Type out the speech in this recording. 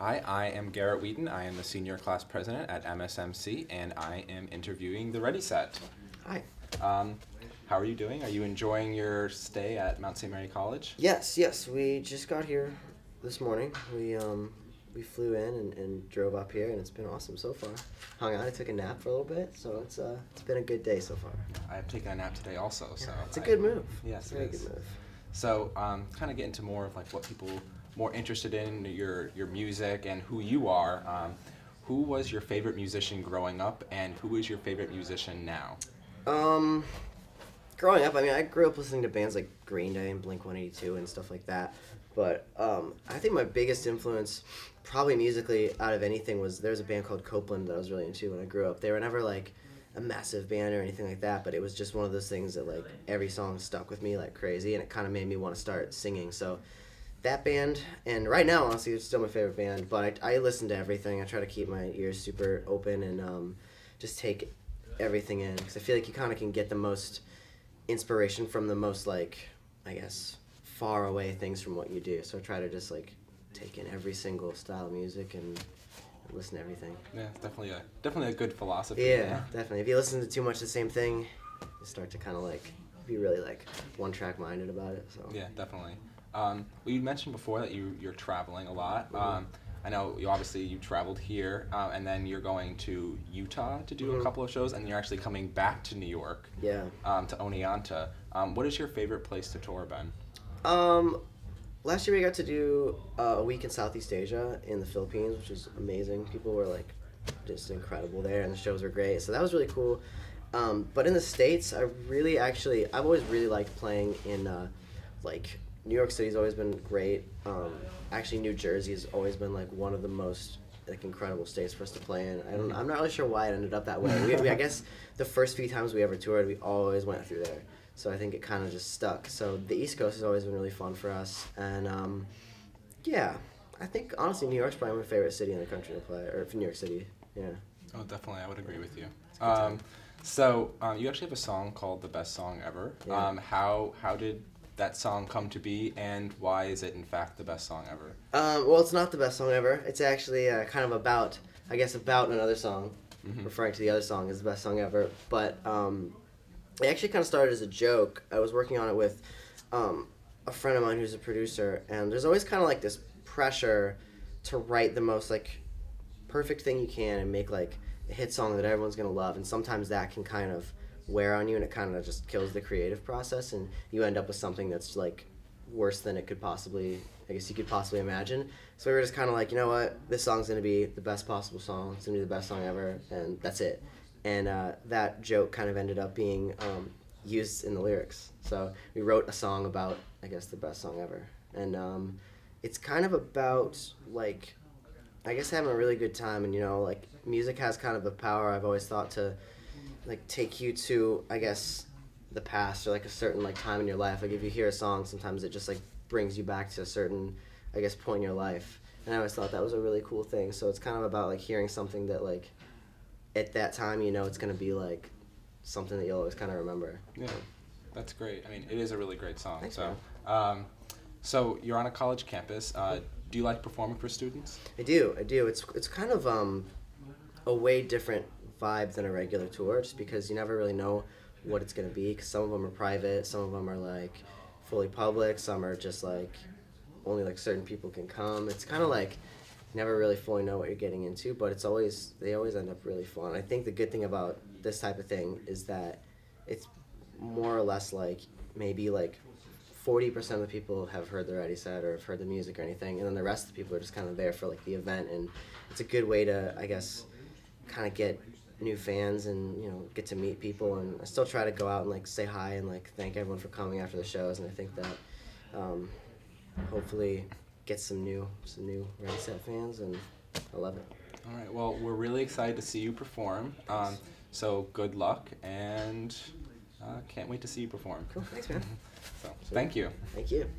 Hi, I am Garrett Wheaton. I am the senior class president at MSMC, and I am interviewing the Ready Set. Hi. How are you doing? Are you enjoying your stay at Mount St. Mary College? Yes. We just got here this morning. We flew in and drove up here, and it's been awesome so far. Hung out. I took a nap for a little bit, so it's been a good day so far. I have taken a nap today also, so it's a good move. Yes, it is. Good move. So, kind of get into more of like what people more interested in your music and who you are. Who was your favorite musician growing up, and who is your favorite musician now? Growing up, I mean, I grew up listening to bands like Green Day and Blink-182 and stuff like that. But I think my biggest influence, probably musically, out of anything was there's a band called Copeland that I was really into when I grew up. They were never like a massive band or anything like that, but it was just one of those things that like every song stuck with me like crazy, and it kind of made me want to start singing. So that band, and right now, honestly, it's still my favorite band, but I listen to everything. I try to keep my ears super open and just take everything in, because I feel like you kind of can get the most inspiration from the most, like, I guess, far away things from what you do. So I try to just like take in every single style of music and listen to everything. Yeah, it's definitely a good philosophy. Yeah, definitely. If you listen to too much the same thing, you start to kind of like be really like one track minded about it. So yeah, definitely. Well, you mentioned before that you're traveling a lot. I know you traveled here, and then you're going to Utah to do a couple of shows, and you're actually coming back to New York. Yeah. To Oneonta. What is your favorite place to tour, Ben? Last year we got to do a week in Southeast Asia in the Philippines, which was amazing. People were like just incredible there, and the shows were great. So that was really cool. But in the States, I've always really liked playing in like New York City's always been great. Actually, New Jersey has always been like one of the most like incredible states for us to play in. I'm not really sure why it ended up that way. I guess the first few times we ever toured, we always went through there. So I think it kind of just stuck. So the East Coast has always been really fun for us. And yeah, I think honestly New York's probably my favorite city in the country to play, or New York City, yeah. Oh, definitely, I would agree with you. So you actually have a song called "The Best Song Ever." Yeah. How did that song come to be, and why is it in fact the best song ever? Well, it's not the best song ever. It's actually kind of about another song, referring to the other song as the best song ever. But it actually kind of started as a joke. I was working on it with a friend of mine who's a producer, and there's always kind of like this pressure to write the most like perfect thing you can and make like a hit song that everyone's gonna love, and sometimes that can kind of wear on you, and it kind of just kills the creative process, and you end up with something that's like worse than you could possibly imagine. So we were just kind of like, you know what, this song's gonna be the best possible song, it's gonna be the best song ever, and that's it. And that joke kind of ended up being used in the lyrics. So we wrote a song about, I guess, the best song ever, and it's kind of about like, I guess, having a really good time. And like music has kind of a power, I've always thought, to like take you to, I guess, the past, or like a certain like time in your life. Like if you hear a song, sometimes it just like brings you back to a certain, I guess, point in your life. And I always thought that was a really cool thing. So it's kind of about like hearing something that like at that time it's going to be like something that you'll always kind of remember. Yeah, that's great. I mean, it is a really great song. Thanks, so man. So you're on a college campus. Do you like performing for students? I do. It's kind of a way different vibe than a regular tour, just because you never really know what it's going to be, because some of them are private, some of them are like fully public, some are just like only like certain people can come. It's kind of like you never really fully know what you're getting into, but they always end up really fun. I think the good thing about this type of thing is that it's more or less like maybe like 40% of the people have heard the Ready Set or have heard the music or anything, and then the rest of the people are just kind of there for like the event, and it's a good way to, I guess, kind of get new fans and get to meet people. And I still try to go out and like say hi and like thank everyone for coming after the shows, and I think that hopefully get some new Ready Set fans, and I love it. All right, well, we're really excited to see you perform. So good luck, and can't wait to see you perform. Cool, thanks, man. So thank you. Thank you.